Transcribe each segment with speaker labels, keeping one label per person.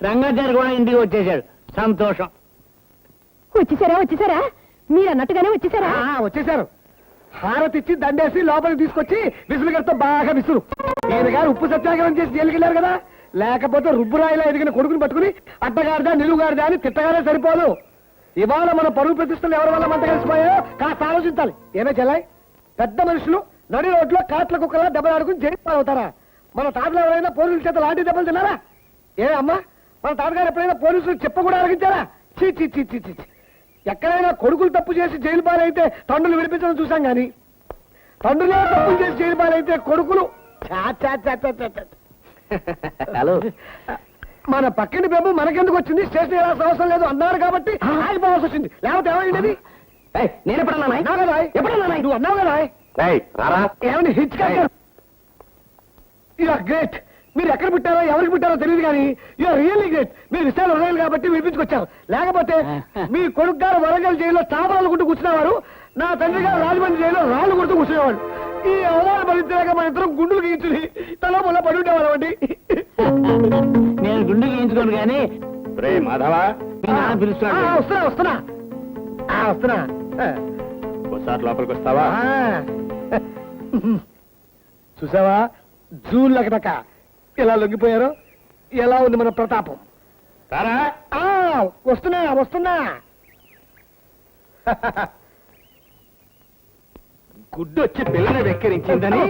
Speaker 1: రంగాచారి కూడా ఇంటికి వచ్చేసాడు. సంతోషం.
Speaker 2: వచ్చేసారా మీరు అన్నట్టుగానే
Speaker 3: వచ్చేసారు. హారతిచ్చి దండేసి లోపలికి తీసుకొచ్చి విసులుగారితో బాగా విసురు. ఈయన గారు ఉప్పు సత్యాగ్రహం చేసి జైలుకెళ్ళారు కదా, లేకపోతే రుబ్బురాయిలా ఎదిగిన కొడుకుని పట్టుకుని అడ్డగారిదా నిలువుగారిదా అని తిట్టగానే సరిపోదు. ఇవాళ మన పరువు ప్రతిష్టలు ఎవరి వల్ల మంట కలిసిపోయాయో కాస్త ఆలోచించాలి. ఏమే చెల్లాయి, పెద్ద మనుషులు నడి రోడ్లో కాట్ల కుక్కలా దెబ్బలాడుకుని జైలు అవుతారా? మన తాతలు ఎవరైనా పోలీసుల చేత లాంటి దెబ్బలు తిన్నారా? ఏ అమ్మా, మన తాతగారు ఎప్పుడైనా పోలీసులు చెప్ప కూడా అడిగించారా? చీ చీ చీ చీ చీ. ఎక్కడైనా కొడుకులు తప్పు చేసి జైలు పాలైతే తండ్రులు విడిపించడం చూసాం గాని, తండ్రులే తప్పులు చేసి జైలు పాలైతే కొడుకులు
Speaker 1: హలో,
Speaker 3: మన పక్కన బాబు మనకెందుకు వచ్చింది, స్టేషన్ ఎలా అవసరం లేదు అన్నారు కాబట్టి ఆగిపోవాల్సి వచ్చింది. లేకపోతే ఏమైంది?
Speaker 1: నేను ఎప్పుడన్నా
Speaker 3: కదా నువ్వు అన్నావు కదా ఏమని హిచ్ యూఆర్ గ్రేట్. మీరు ఎక్కడ పుట్టారో ఎవరికి పుట్టారో తెలియదు కానీ యూఆర్ రియల్లీ గ్రేట్. మీరు విషయాలు హృదయాలు కాబట్టి వినిపించుకొచ్చారు. లేకపోతే మీ కొడుకు గారు వరంగల్ జైల్లో చాపరాలు కొట్టు కూర్చునేవారు, నా తండ్రి గారు రాజమండ్రి జైల్లో రాళ్ళు కొడుతూ కూర్చునేవాడు. ఈ అవమానం భరించలేక మన ఇద్దరం గుండులు గీయించుని తల మొల్ల పడి ఉండేవాళ్ళం అండి.
Speaker 1: నేను గుండు గీయించుకోను కానీ
Speaker 4: మాధవా
Speaker 3: వస్తున్నా
Speaker 4: ఒకసారి లోపలికి వస్తావా?
Speaker 3: చూసావా జూల్లకటక ఎలా లొంగిపోయారో? ఎలా ఉంది మన ప్రతాపం? వస్తున్నా
Speaker 4: గుడ్డు వచ్చి పిల్లని వెక్కిరించిందని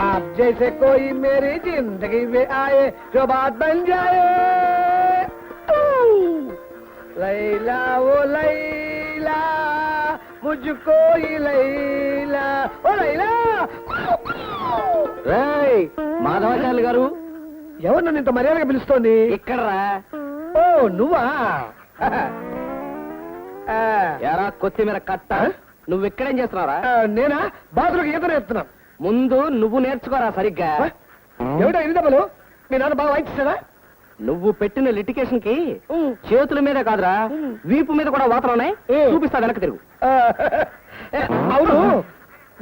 Speaker 3: आप जैसे कोई मेरी जिंदगी में आए जो बात बन जाए, लैला वो लैला मुझको ही लैला ओ लैला.
Speaker 1: మాధవాచార్యులు గారు,
Speaker 3: ఎవరు నన్ను ఇంత మర్యాదగా పిలుస్తోంది?
Speaker 1: ఇక్కడరా.
Speaker 3: ఓ నువ్వా?
Speaker 1: ఎరా కొత్తిమీర కట్ట, నువ్వు ఇక్కడేం చేస్తున్నారా?
Speaker 3: నేనా బాతులకు ఈత నేర్పుతున్నాను.
Speaker 1: ముందు నువ్వు నేర్చుకోరా సరిగ్గా.
Speaker 3: ఏమిటో ఎన్ని దెబ్బలు? మీ నాన్న బాగా వాయించాడా?
Speaker 1: నువ్వు పెట్టిన లిటికేషన్ కి చేతుల మీద కాదురా వీపు మీద కూడా వాతలున్నాయి. చూపిస్తా, వెనక్కి తిరుగు.
Speaker 3: అవును,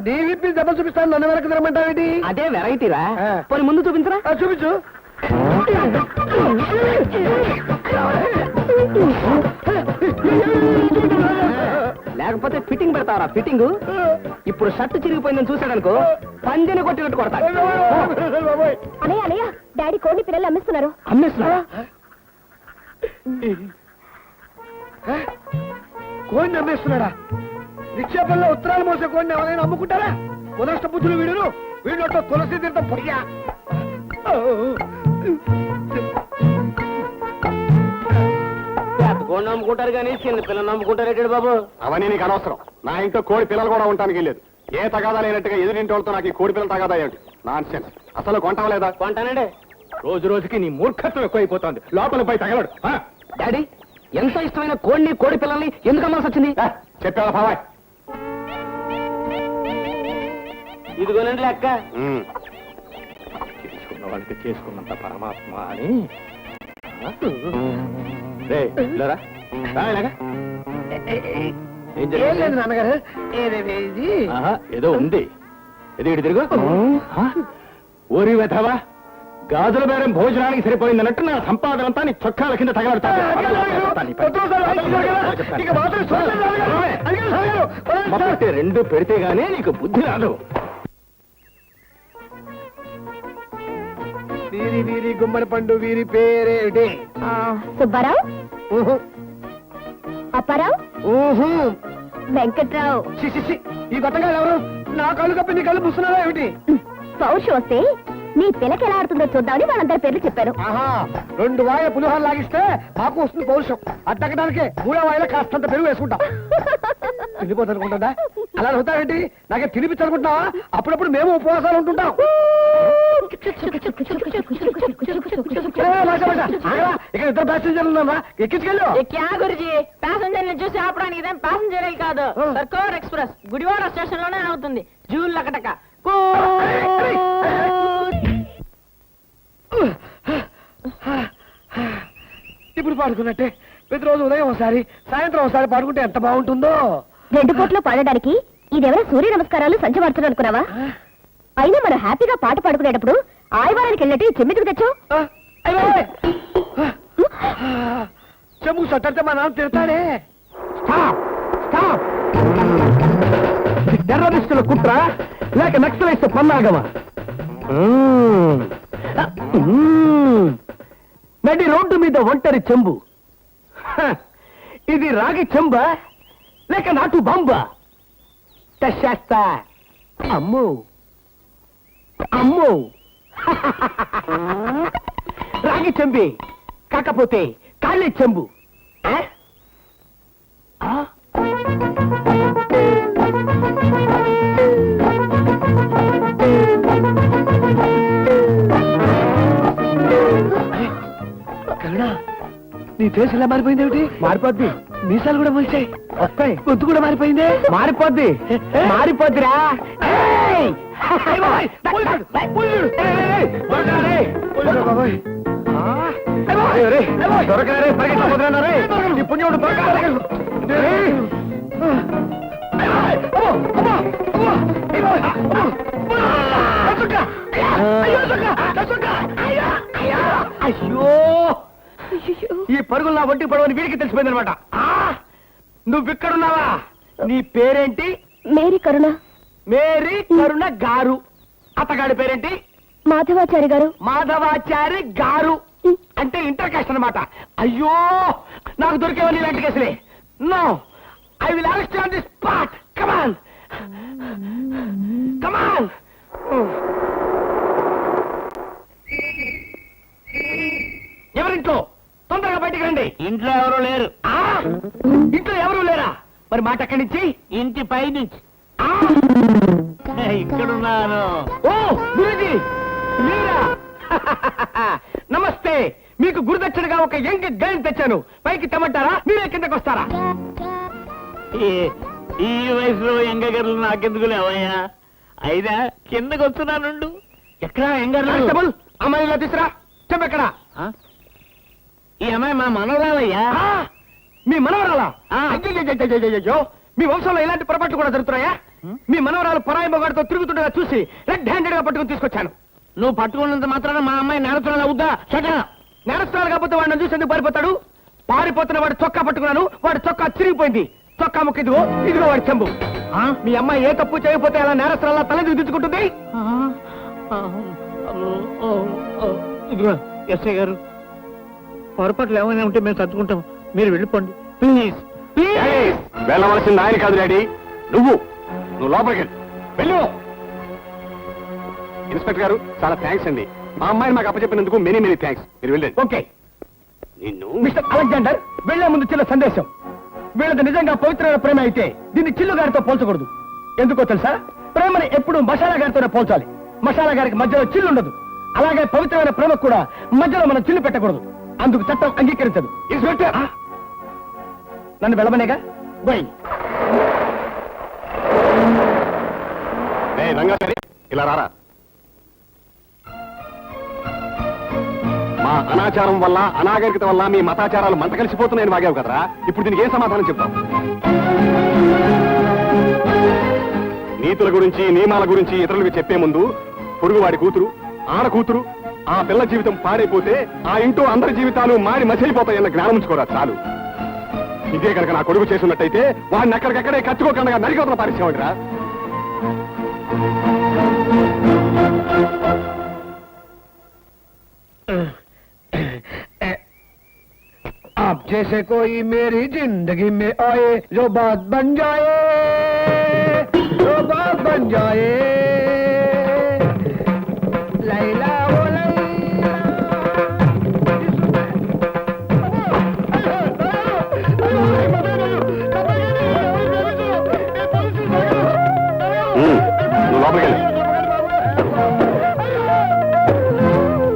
Speaker 3: నీ విప్పి దెబ్బలు చూపిస్తాను, నన్ను వెనక్కి తిరగమంటావేంటి?
Speaker 1: అదే వెరైటీరా. పోనీ ముందు చూపించరా.
Speaker 3: చూపించు.
Speaker 1: లేకపోతే ఫిట్టింగ్ పెడతావరా? ఫిట్టింగ్ ఇప్పుడు షర్ట్ చిరిగిపోయిందని చూసాడనుకో పంజని కొట్టినట్టు కొడతాడు.
Speaker 2: అనయ్య డాడీ కోడి పిల్లలు అమ్మిస్తున్నారు.
Speaker 3: కోడిని అమ్మేస్తున్నాడా? నిక్షేపంలో ఉత్తరాలు మోసే కోడిని ఎవరైనా అమ్ముకుంటారా? కులష్ట బుద్ధులు వీడును. వీడితో తులసి తీర్థం పొయ్యా.
Speaker 1: కోడి నమ్ముకుంటారు కానీ చిన్న పిల్లలు నమ్ముకుంటారేటాడు బాబు?
Speaker 4: అవన్నీ నీకు అనవసరం. నా ఇంట్లో కోడి పిల్లలు కూడా ఉండటానికి లేదు. ఏ తగాదా లేనట్టుగా ఎదురింటి వాళ్ళతో నాకు ఈ కోడి పిల్లలు తగాదా ఏమిటి? నాన్సెన్స్. అసలు కొంటావలేదా?
Speaker 1: కొంటానండి.
Speaker 4: రోజు రోజుకి నీ మూర్ఖత్వం ఎక్కువైపోతుంది. లోపల పోయి తగలడు.
Speaker 1: డాడీ, ఎంతో ఇష్టమైన కోడిని కోడి పిల్లల్ని ఎందుకు అమ్మాల్సి వచ్చింది?
Speaker 4: చెప్పావా బాబాయ్?
Speaker 1: ఇదిగోనండి లెక్క.
Speaker 4: చేసుకున్న వాళ్ళకి చేసుకున్నంత పరమాత్మ అని.
Speaker 3: నాన్నగారు
Speaker 4: ఏదో ఉంది. ఇది ఇటు తిరుగు. ఊరి వెధవా, గాజుల బేరం భోజనానికి సరిపోయిందన్నట్టు నా సంపాదన అంతా నీ చొక్కాల కింద తగలడతా. రెండు పెడితే గానీ నీకు బుద్ధి రాదు.
Speaker 3: వీరి వీరి గుమ్మడి పండు వీరి పేరేమిటి?
Speaker 2: సుబ్బారావు, అప్పారావు, వెంకట్రావు.
Speaker 3: ఈ కొత్తగా ఎవరు? నా కళ్ళు కప్పి నీ కళ్ళు పుస్తున్నారా ఏమిటి?
Speaker 2: పౌరుషు వస్తే నీ పిల్లకి ఎలా ఆడుతుందో చూద్దామని వాళ్ళందరి పేర్లు చెప్పారు.
Speaker 3: ఆహా, 2 వాయిల పులిహోర లాగిస్తే మాకు వస్తుంది పౌరుషం. అట్టకడానికే 3వ వాయిల కాస్తంత పెరుగు వేసుకుంటాం. తినిపోతనుకుంటుందా? అలా అవుతావేంటి? నాకే తినిపించనుకుంటున్నావా? అప్పుడప్పుడు మేము ఉపవాసాలు ఉంటుంటాం. ఇక్కడ 2 ప్యాసింజర్లు ఉన్నారా? ఎక్కించుకెళ్ళు.
Speaker 5: ప్యాసింజర్ని చూసి ఆపడానికి ఇదేం ప్యాసింజర్ కాదు, సర్కార్ ఎక్స్ప్రెస్. గుడివాడ స్టేషన్ లోనే అవుతుంది. జూన్ లకటక.
Speaker 3: ఇప్పుడు పాడుకున్నట్టే ప్రతిరోజు ఉదయం ఒకసారి సాయంత్రం ఒకసారి పాడుకుంటే ఎంత బాగుంటుందో.
Speaker 2: 2 పూట్లు పాడడానికి ఇదెవరో సూర్య నమస్కారాలు సంచి మార్చడం అనుకున్నావా? అయినా మనం హ్యాపీగా పాట పాడుకునేటప్పుడు ఆదివారానికి వెళ్ళినట్టు ఈ చెమ్మిదికి తెచ్చావు.
Speaker 3: ఆ, అయ్ బాబోయ్. చెంబు సట్టడితే మా నాన్న తిడతాడే.
Speaker 4: స్టాప్ స్టాప్ టెర్రరిస్టుల కుట్ర లేక నక్సలైట్స్ పన్నాగమా? నడి రోడ్డు మీద ఒంటరి చెంబు. హ, ఇది రాగి చెంబా లేక నాటు బాంబా? టెస్ట్ చేస్తా. అమ్మో అమ్మో రాగి చెంబే కాకపోతే కాళ్ళే చెంబు. ఆ? ఆ?
Speaker 3: కరుణ, నీ ఫేస్ ఇలా మారిపోయింది ఏమిటి?
Speaker 4: మారిపోద్ది.
Speaker 3: మీసాలు కూడా మొలిచాయి.
Speaker 4: వస్తాయి.
Speaker 3: గొంతు కూడా మారిపోయిందే.
Speaker 4: మారిపోద్ది. మారిపోద్దిరా. ఏయ్!
Speaker 3: అయ్ బాబోయ్, పోలీసుడు, పోలీసుడు.
Speaker 4: దొరకాలే.
Speaker 3: పోలీసుడు బాబోయ్.
Speaker 4: అయ్ బాబోయ్. దొరకాలే, పరిగెత్తకపోతున్నారా రే? ఈ పుణ్యముడు దొరకాలే. ఏయ్!
Speaker 3: అమ్మో, అమ్మో, అమ్మో, అయ్ బాబోయ్, అమ్మో. దొరక. అయ్యో, దొరక, దొరక. అయ్యో, అయ్యో.
Speaker 4: అయ్యో ఈ పరుగులు నా ఒంటికి పడవని వీడికి తెలిసిపోయిందనమాట. నువ్విక్కడున్నావా? నీ పేరేంటి?
Speaker 2: మేరీ కరుణ.
Speaker 4: మేరీ కరుణ గారు. అత్తగాడి పేరేంటి?
Speaker 2: మాధవాచారి గారు.
Speaker 4: మాధవాచారి గారు అంటే ఇంటర్ కాస్ట్ అనమాట. అయ్యో నాకు దొరికేవని ఇలాంటి కేసులే. No, I will arrest on the spot. Come on come on. ఎవరింట్లో? తొందరగా బయటికి రండి.
Speaker 5: ఇంట్లో ఎవరు లేరు.
Speaker 4: ఆ? ఇంట్లో ఎవరు లేరా? మరి మాట ఎక్కడి నుంచి?
Speaker 5: ఇంటి పై నుంచి
Speaker 4: ఆ?
Speaker 5: ఇక్కడున్నాను.
Speaker 4: ఓ గురుజీ మీరా? నమస్తే. మీకు గురుదక్షిణగా ఒక యంగ్ గర్ల్ తెచ్చాను. పైకి తెమ్మంటారా? మీరే కిందకు వస్తారా?
Speaker 5: ఈ వయసులో ఎంగగర్లు నాకెందుకు లేవయ్యా? అయినా కిందకు వస్తున్నానుండు.
Speaker 4: ఎక్కడా యంగర్ కానిస్టేబుల్? అమ్మాయిలా తీసురా. చెప్పెక్కడా?
Speaker 5: ఈ అమ్మాయి మా మనవరాలయ్యా.
Speaker 4: ఆ? మీ మనవరాలా?
Speaker 5: ఆ.
Speaker 4: అయ్యో మీ వంశంలో ఇలాంటి పొరపాట్లు కూడా జరుగుతున్నాయా? మీ మనవరాలు పరాయి మొగాడితో తిరుగుతుండగా చూసి రెడ్ హ్యాండెడ్ గా పట్టుకుని తీసుకొచ్చాను.
Speaker 5: నువ్వు పట్టుకున్నంత మాత్రాన మా అమ్మాయి నేరస్తురాలు అవుద్దా? షటా.
Speaker 4: నేరస్తురాలు కాకపోతే వాడిని చూసి ఎందుకు పారిపోతాడు? పారిపోతున్న వాడు చొక్కా పట్టుకున్నాను. వాడు చొక్కా చిరిగిపోయింది. చొక్కా ముక్క ఇదిగో వాడి చెంబు. మీ అమ్మాయి ఏ తప్పు చేయకపోతే అలా నేరస్తురాలా తలెందుకు దిద్దుకుంటుంది?
Speaker 5: ఇదిగో ఎస్ఐ గారు, పొరపాట్లు ఏమైనా ఉంటే మేము సర్దుకుంటాం. మీరు వెళ్ళిపోండి ప్లీజ్.
Speaker 4: వెళ్ళవలసింది ఆయన కాదు డాడీ, నువ్వు లోపలికి వెళ్ళు. ఇన్స్పెక్టర్ గారు చాలా థ్యాంక్స్ అండి. మా అమ్మాయిని మాకు అప్పచెప్పినందుకు మెనీ మెనీ థ్యాంక్స్. మీరు వెళ్ళండి. ఓకే. నిన్ను మిస్టర్ అలెగ్జాండర్, వెళ్లే ముందు చిన్న సందేశం. వీళ్ళది నిజంగా పవిత్రమైన ప్రేమ అయితే దీన్ని చిల్లు గారితో పోల్చకూడదు. ఎందుకో తెలుసా? ప్రేమని ఎప్పుడు మసాలా గారితోనే పోల్చాలి. మసాలా గారికి మధ్యలో చిల్లు ఉండదు. అలాగే పవిత్రమైన ప్రేమకు కూడా మధ్యలో మనం చిల్లు పెట్టకూడదు. అందుకు చట్టం అంగీకరించదు. ఇన్స్పెక్టర్, నన్ను వెళ్ళమనేగా? పోయి రంగాచారి ఇలా రారా. మా అనాచారం వల్ల అనాగరికత వల్ల మీ మతాచారాలు మంట కలిసిపోతున్నాయని వాగావు కదరా. ఇప్పుడు దీనికి ఏం సమాధానం చెప్తావు? నీతుల గురించి నియమాల గురించి ఇతరులకు చెప్పే ముందు పొరుగువాడి కూతురు, ఆడ కూతురు, ఆ పిల్ల జీవితం పాడైపోతే ఆ ఇంటూ అందరి జీవితాలు మాడి మసైపోతాయన్న జ్ఞానం ఉంచుకోరా చాలు. ఇదే కనుక నా కొడుకు చేస్తున్నట్టయితే వాడిని అక్కడికక్కడే కచ్చుకోకుండా నరికోతలు పారేసేవాడిరా.
Speaker 3: आप जैसे कोई मेरी जिंदगी में आए जो बात बन जाए, जो बात बन जाए.